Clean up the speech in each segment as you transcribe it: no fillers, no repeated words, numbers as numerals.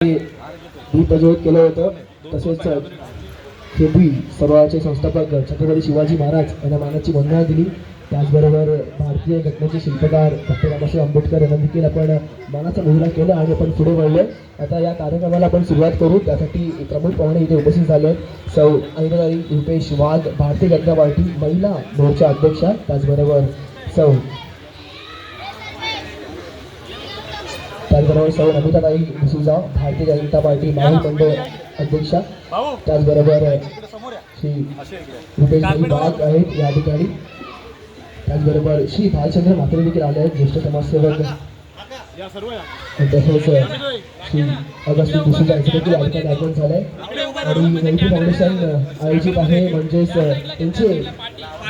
दीपज्योत केलं होतं. तसेच केबी सर्वाचे संस्थापक छत्रपती शिवाजी महाराज यांना मानाची वंदना दिली. त्याचबरोबर भारतीय घटनेचे शिल्पकार डॉक्टर बाबासाहेब आंबेडकर यांना देखील आपण मानाचा मुजरा केला आणि आपण पुढे वळलो. आता या कार्यक्रमाला आपण सुरुवात करू. त्यासाठी प्रमुख पाहुणे इथे उपस्थित झाले आहेत. सौ अनिताताई रुपेश वाघ, भारतीय जनता पार्टी महिला मोर्चा अध्यक्षा. त्याचबरोबर सौ अनिताताई डिसूजा, भारतीय जनता पार्टी मावळ मंडळ अध्यक्षा. त्याचबरोबर श्री रुपेश वाघ आहेत या ठिकाणी. त्याचबरोबर श्री भालचंद्र म्हात्रे देखील आले आहेत, ज्येष्ठ समाजसेवक. तसेच श्री अगस्ती डिसूजा यांचं देखील या ठिकाणी आगमन झालंय. आणि मैत्री फाउंडेशन आयोजित आहे, म्हणजेच त्यांचे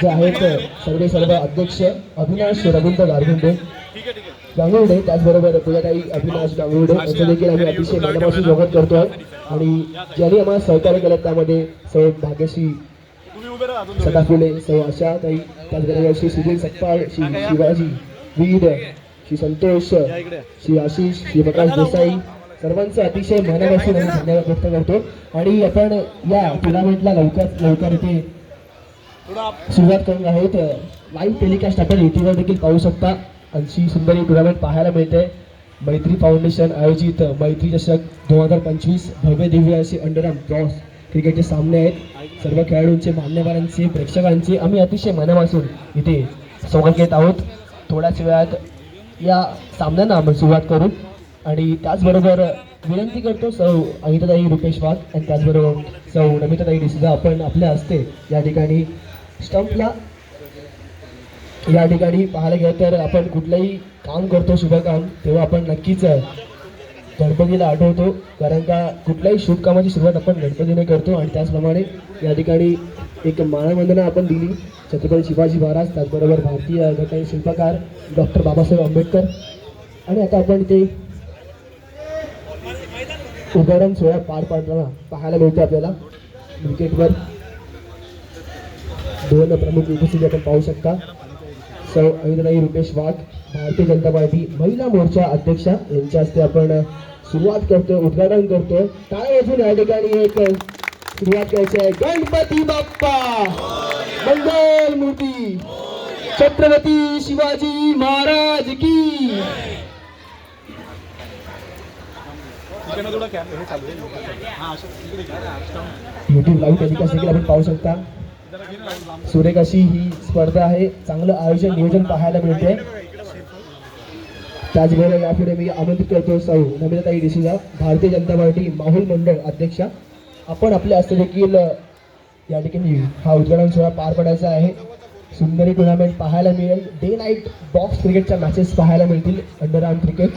जे आहेत सर्व अध्यक्ष अविनाश रवींद्र गांगुर्डे. त्याचबरोबर पूजाताई अविनाश गांगुर्डे यांचं देखील आम्ही अतिशय मनापासून स्वागत करतोय. आणि ज्यांनी आम्हाला सहकार्य केलं त्यामध्ये सौ भाग्यश्री सदाफुले, सौ आशाताई, त्याचबरोबर श्री सुधीर सकपाळ, श्री शिवाजी वीर, श्री संतोष, श्री आशिष, श्री प्रकाश देसाई, सर्वांचं अतिशय मनापासून आम्ही धन्यवाद व्यक्त करतो. आणि आपण या टुर्नामेंटला लवकर इथे सुरुवात करणार आहोत. लाईव्ह टेलिकास्ट आपण युट्यूबवर देखील पाहू शकता. अशी सुंदर टुर्नामेंट पाहायला मिळते. मैत्री फाउंडेशन आयोजित मैत्री चषक 2025 भव्य दिव्य असे अंडरआर्म क्रॉस क्रिकेटचे सामने आहेत. सर्व खेळाडूंचे, मान्यवरांचे, प्रेक्षकांचे आम्ही अतिशय मनापासून इथे स्वागत घेत आहोत. थोड्याच वेळात या सामन्यांना आपण सुरुवात करू. आणि त्याचबरोबर विनंती करतो सौ अनिताताई रुपेश वाघ आणि त्याचबरोबर सौ नमिताताई डिसूजा, आपण आपल्या हस्ते या ठिकाणी स्टंपला या ठिकाणी पाहायला गेलं तर आपण कुठलंही काम करतो शुभकाम तेव्हा आपण नक्कीच गणपतीला आठवतो. कारण का कुठल्याही शुभ कामाची सुरुवात आपण गणपतीने करतो. आणि त्याचप्रमाणे या ठिकाणी एक मानवंदना आपण दिली छत्रपती शिवाजी महाराज, त्याचबरोबर भारतीय घटनेचे शिल्पकार डॉक्टर बाबासाहेब आंबेडकर. आणि आता आपण इथे उद्घाटन सोहळा पार पाडताना पाहायला मिळतो. आपल्याला क्रिकेटवर दोन प्रमुख उपस्थिती आपण पाहू शकता. सौ अनिताताई रुपेश वाघ, भारतीय जनता पार्टी महिला मोर्चा अध्यक्षा यांच्या हस्ते आपण सुरुवात करतोय, उद्घाटन करतोय. टाळ्या वाजवून या ठिकाणी एक सुरुवात करायची आहे. गणपती बाप्पा मंगल मूर्ती, छत्रपती शिवाजी महाराज की. युट्यूब लाईव्ह टेलिकास्ट देखील आपण पाहू शकता. सुरेख अशी ही स्पर्धा आहे. चांगलं आयोजन नियोजन पाहायला मिळते. त्याचबरोबर यापुढे मी आमंत्रित करतो सौ नमिताताई डिसूजा, भारतीय जनता पार्टी माहुल मंडळ अध्यक्षा. आपण आपल्या हस्ते देखील या ठिकाणी हा उद्घाटन सोहळा पार पडायचा आहे. सुंदरी टुर्नामेंट पाहायला मिळेल. डे नाईट बॉक्स क्रिकेटच्या मॅचेस पाहायला मिळतील. अंडरआर्म क्रिकेट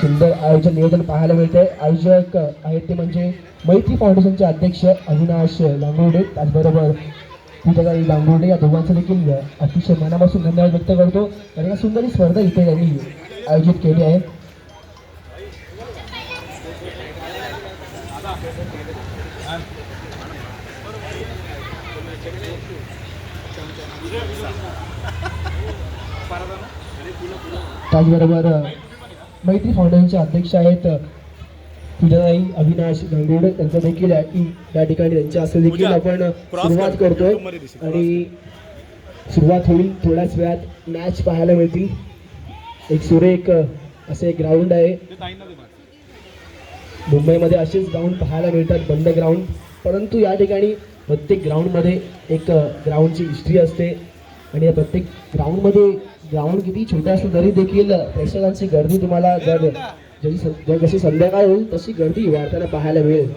सुंदर आयोजन नियोजन पाहायला मिळते. आयोजक आहेत ते म्हणजे मैत्री फाउंडेशनचे अध्यक्ष अविनाश गांगुर्डे, त्याचबरोबर पूजाताई गांगुर्डे. या दोघांचं देखील अतिशय मनापासून धन्यवाद व्यक्त करतो. कारण सुंदर स्पर्धा इथे त्यांनी आयोजित केली आहे. त्याचबरोबर मैत्री फाउंडेशनचे अध्यक्ष आहेत पूजाताई अविनाश गांगुर्डे, त्यांचं देखील या ठिकाणी त्यांच्या हस्ते देखील आपण सुरुवात करतोय. आणि सुरुवात होईल थोड्याच वेळात. मॅच पाहायला मिळतील. एक सुरेख असे ग्राउंड आहे. मुंबईमध्ये असेच ग्राउंड पाहायला मिळतात, बंद ग्राउंड. परंतु या ठिकाणी प्रत्येक ग्राउंडमध्ये एक ग्राउंडची हिस्ट्री असते. आणि या प्रत्येक ग्राउंडमध्ये ग्राउंड किती छोटे असलं तरी देखील प्रेक्षकांची गर्दी तुम्हाला जशी संध्याकाळ होईल तशी गर्दी वाढताना पाहायला मिळेल.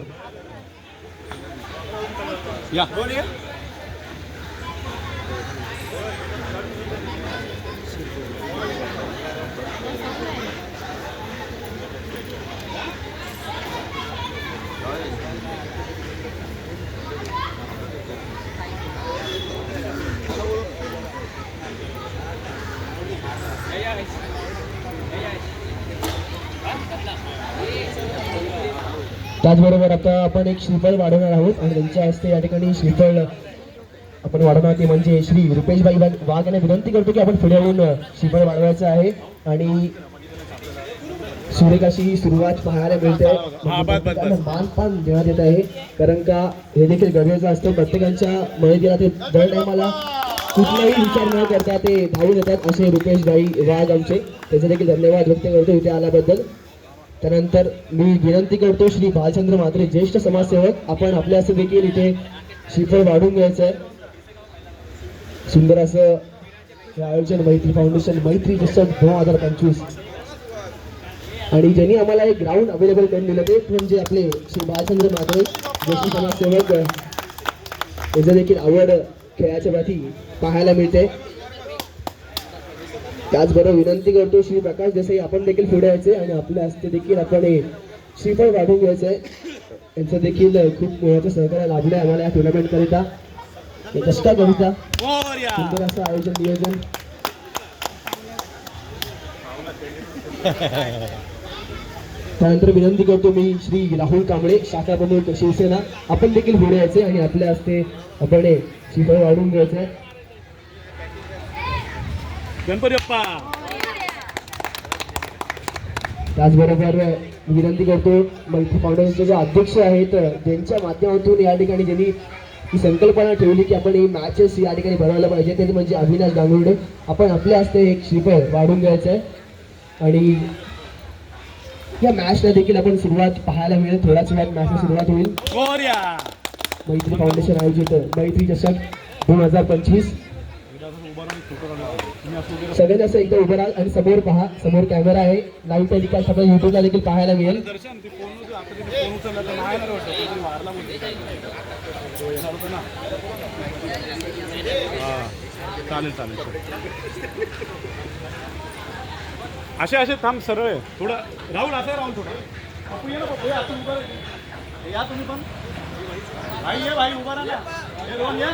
त्याचबरोबर आता आपण एक श्रीफळ वाढवणार आहोत आणि त्यांच्या हस्ते या ठिकाणी श्रीफळ आपण वाढवणार ते म्हणजे श्री रुपेशभाई वाघ यांना विनंती करतो की आपण पुढे येऊन श्रीफळ वाढवायचं आहे. आणि सुरेख अशी ही सुरुवात पाहायला मिळते. मानपान देण्यात येत आहे, कारण का हे देखील गरजेचं असतं. प्रत्येकाच्या मदतीला ते दर टायमाला कुठलाही विचार न करता ते धावून येतात असे रुपेश भाई वाघ आमचे, त्याचे देखील धन्यवाद व्यक्त करतो इथे आल्याबद्दल. त्यानंतर मी विनंती करतो श्री भालचंद्र म्हात्रे ज्येष्ठ समाजसेवक, आपण आपल्या असं देखील इथे श्रीफळ वाढून घ्यायचं आहे. सुंदर असं हे आयोजन मैत्री फाउंडेशन मैत्री जसं 2025 आणि ज्यांनी आम्हाला एक ग्राउंड अवेलेबल करून दिलं ते म्हणजे आपले श्री भालचंद्र म्हात्रे ज्येष्ठ समाजसेवक. त्याचं देखील आवड खेळाच्या प्रती पाहायला मिळते. त्याचबरोबर विनंती करतो श्री प्रकाश देसाई आपण देखील पुढे यायचे आणि आपल्या हस्ते देखील आपण हे श्रीफळ वाढून घ्यायचं आहे. यांचं देखील खूप मोठं सहकार्य लाभलं आहे आम्हाला या टुर्नामेंट करिता, कष्टाकरिता. सुंदर असं आयोजन नियोजन. त्यानंतर विनंती करतो मी श्री राहुल कांबळे शाखा प्रमुख शिवसेना, आपण देखील पुढे यायचे आणि आपल्या हस्ते आपण हे श्रीफळ वाढून घ्यायचं आहे. गणपती बाप्पा. त्याचबरोबर विनंती करतो मैत्री फाउंडेशनचे जे अध्यक्ष आहेत ज्यांच्या माध्यमातून या ठिकाणी ज्यांनी ही संकल्पना ठेवली की आपण ही मॅचेस या ठिकाणी भरवायला पाहिजे, ते म्हणजे अविनाश गांगुर्डे. आपण आपल्या हस्ते एक श्रीफळ वाढून घ्यायचं आहे आणि या मॅचला देखील आपण सुरुवात पाहायला मिळेल. थोड्याच वेळात मॅचला सुरुवात होईल. मैत्री फाउंडेशन आयोजित मैत्री चषक 2025. सगळ्यांनी असं एकदा उभं राहा आणि समोर पहा, समोर कॅमेरा आहे, लाईव्ह टेलिकास्ट आपल्या युट्यूबला देखील पाहायला मिळेल. चालेल चालेल. असे असे थांब सरळ थोडं राहुल, असं राहुल थोडं पप्पू ये ना, पप्पू या तुम्ही उभं या, तुम्ही पण भाई ये भाई उभा राहा ना, हे रोहन या.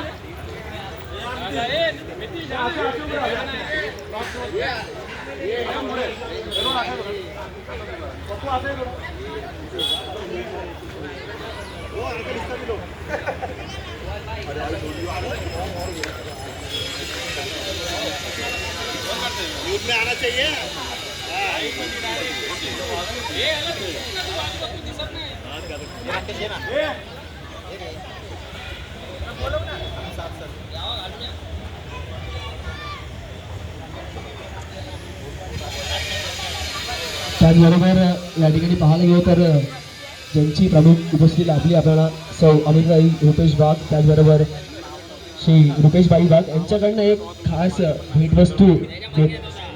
आना चाहिए. त्याचबरोबर या ठिकाणी पाहायला गेलो तर ज्यांची प्रमुख उपस्थिती लाभली आपल्याला सौ अमितभाई रुपेश वाघ, त्याचबरोबर श्री रुपेशभाई वाघ यांच्याकडनं एक खास भेटवस्तू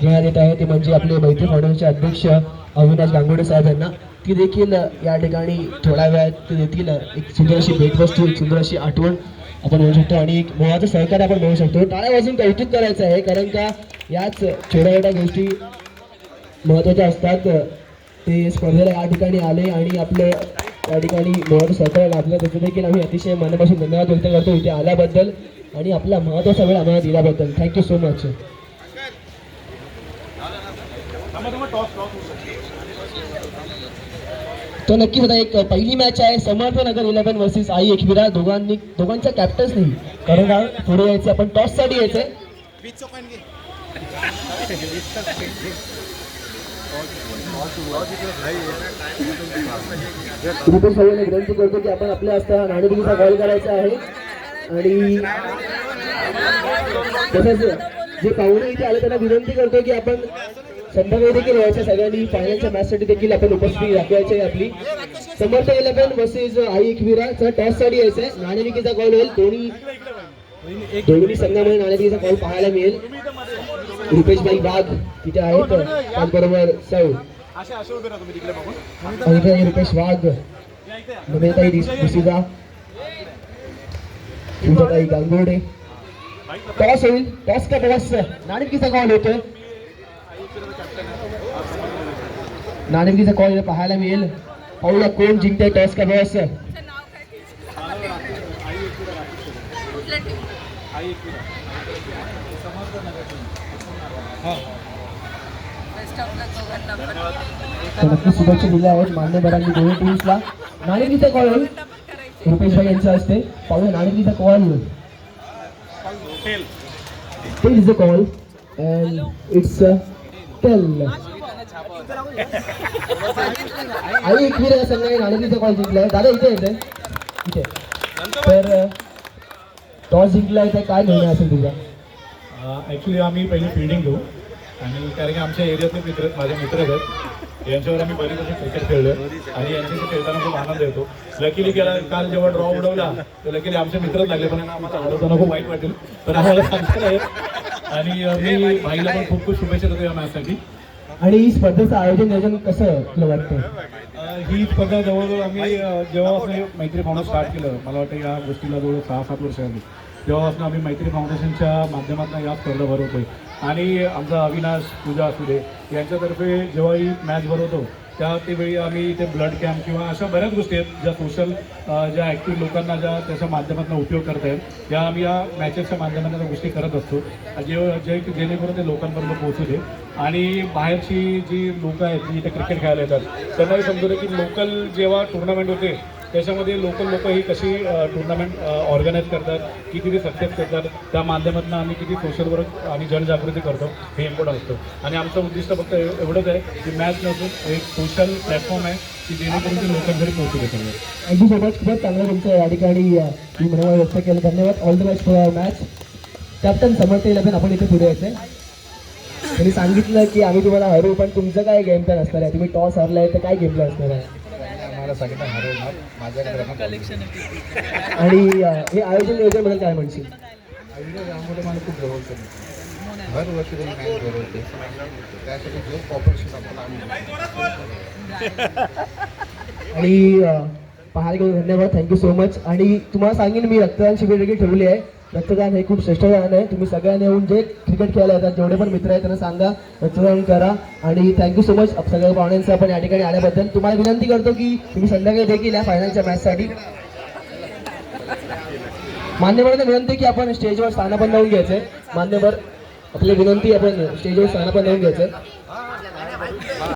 घेण्यात येत आहे, ते म्हणजे आपले मैत्री फाउंडेशनचे अध्यक्ष अविनाश गांगुर्डे साहेब यांना. ती देखील या ठिकाणी थोड्या वेळात ते देतील. एक सुंदर अशी भेटवस्तू, एक सुंदर अशी आठवण आपण म्हणू शकतो आणि एक मोहाचं सहकार्य आपण म्हणू शकतो. टाळ्या वाजून कौतुक करायचं आहे, कारण का याच छोट्या छोट्या गोष्टी महत्त्वाच्या असतात. ते स्पर्धेला या ठिकाणी आले आणि आपलं या ठिकाणी मोहाचं सहकार्य लाभलं, त्याचं देखील आम्ही अतिशय मनापासून धन्यवाद व्यक्त करतो इथे आल्याबद्दल आणि आपला महत्त्वाचा वेळ आम्हाला दिल्याबद्दल. Thank you so much. तो नक्कीच आता एक पहिली मॅच आहे समर्थनगर 11 वर्सेस आई एकविरा. दोघांच्या कॅप्टन्स नाही, कारण का पुढे यायचं आपण टॉससाठी यायचंय. रुपेश भाईने विनंती करतो की आपण आपल्या हस्ते नाणेफेकीचा कॉल करायचा आहे आणि तसंच जे पाहुणे इथे आले त्यांना विनंती करतो की आपण संध्याकाळी देखील यायच्या सगळ्यांनी फायनलच्या मॅचसाठी देखील आपण उपस्थिती दाखवायची आहे आपली. समर्थ 11 वर्सेस आई एकविराचा टॉससाठी यायचं आहे. नाणेफेकीचा कॉल होईल, दोन्ही संघामध्ये नाणेफेकीचा कॉल पाहायला मिळेल. रुपेशभाई वाघ तिथे आहेत, त्याचबरोबर सौ अनिताई रुपेश वाघ, नम्रताई डिसूजा, पूजाताई गांगुर्डे. टॉस होईल, टॉस का टॉस, नाणेफेकीचा कॉल होतोय. नाणेफेकीचा कॉल पाहायला मिळेल. पाहूया कोण जिंकते टॉस का टॉस. नक्की शुभेच्छा दिल्या आहेत मान्यवरांनी दोन्ही टीम्सला. नाणेफेकीचा कॉल होईल रुपेशभाई यांच्या हस्ते. पाहूया नाणेफेकीचा call. This is the call and it's 10. Aai Ekvira संघाने नाणेफेकीचा कॉल जिंकलाय. दादा इथे येते इथे. तर टॉस जिंकलाय तर काय निर्णय असेल तुझा? ॲक्च्युली आम्ही पहिले फिल्डिंग घेऊ आणि कारण की आमच्या एरियातले मित्र माझे मित्र आहेत यांच्यावर आम्ही बरीच अशी क्रिकेट खेळलो आणि यांच्याशी खेळताना खूप आनंद येतो. लकीली काल जेव्हा ड्रॉ उडवला तर लकीली आमचे मित्रच लागले पण आम्हाला हरवताना खूप वाईट वाटेल पण आम्हाला सांगता नाही येत. आणि मी भाईला पण खूप खूप शुभेच्छा देतो या मॅचसाठी. आणि ही स्पर्धेचं आयोजन नियोजन कसं तुला वाटतं? ही स्पर्धा जवळजवळ आम्ही जेव्हापासून हे मैत्री फाउंडेशन स्टार्ट केलं मला वाटतं या गोष्टीला जवळ 6-7 वर्ष आली तेव्हापासून आम्ही मैत्री फाउंडेशनच्या माध्यमातून या स्पर्धा भरवतोय. आणि आमचा अविनाश पूजा असू दे यांच्यातर्फे जेव्हा ही मॅच भरवतो त्या वेळी आम्ही ते ब्लड कॅम्प किंवा अशा बऱ्याच गोष्टी आहेत ज्या सोशल ज्या ॲक्टिव्ह लोकांना ज्या त्याच्या माध्यमातून उपयोग करता येईल या आम्ही या मॅचेसच्या माध्यमातून त्या गोष्टी करत असतो जेणेकरून ते लोकांपर्यंत पोहोचू दे. आणि बाहेरची जी लोकं आहेत जी इथे क्रिकेट खेळायला येतात त्यांनाही समजू दे की लोकल जेव्हा टुर्नामेंट होते त्याच्यामध्ये लोकल लोकं ही कशी टुर्नामेंट ऑर्गनाईज करतात किती ते सक्सेस करतात त्या माध्यमातून आम्ही किती सोशल वर्क आणि जनजागृती करतो हे इम्पॉर्टंट असतं. आणि आमचं उद्दिष्ट फक्त एवढंच आहे की मॅच नसून एक सोशल प्लॅटफॉर्म आहे की जेणेकरून ते लोकांकडे पोहोचू देतात. Thank you so much. खूपच चांगलं तुमचं या ठिकाणी मी मनोबल व्यक्त केलं. धन्यवाद. All the best for match. Captain Samarth 11 आपण इथे पुढे यायचं. त्यांनी सांगितलं की आम्ही तुम्हाला हरू पण तुमचं काय गेम प्लॅन असणार आहे? तुम्ही टॉस हरलाय तर काय गेम प्लॅन असणार आहे? सगळ्यांना हरवणार माझ्याकडे. आणि हे आयोजन नियोजनबद्दल काय म्हणशील? यामुळे मला खूप जवळचं हर वर्षी त्यांनी मॅच भरवते त्यासाठी जो कॉपरेशन आणि पाहायला गेलो धन्यवाद. Thank you so much. आणि तुम्हाला सांगेन मी रक्तदान शिबिर देखील ठेवली आहे. रक्तदान हे खूप श्रेष्ठ दान आहे. तुम्ही सगळ्यांनी येऊन जे क्रिकेट खेळायला येतात जेवढे पण मित्र आहेत त्यांना सांगा रक्तदान करा. आणि थँक्यू सो मच सगळ्या पाहुण्यांचं आपण या ठिकाणी आल्याबद्दल. तुम्हाला विनंती करतो की तुम्ही संध्याकाळी देखील या फायनलच्या मॅचसाठी. मान्यवरांना विनंती की आपण स्टेजवर स्थान पण लावून घ्यायचंय. मान्यवर आपली विनंती आपण स्टेजवर स्थान पण लावून घ्यायचंय.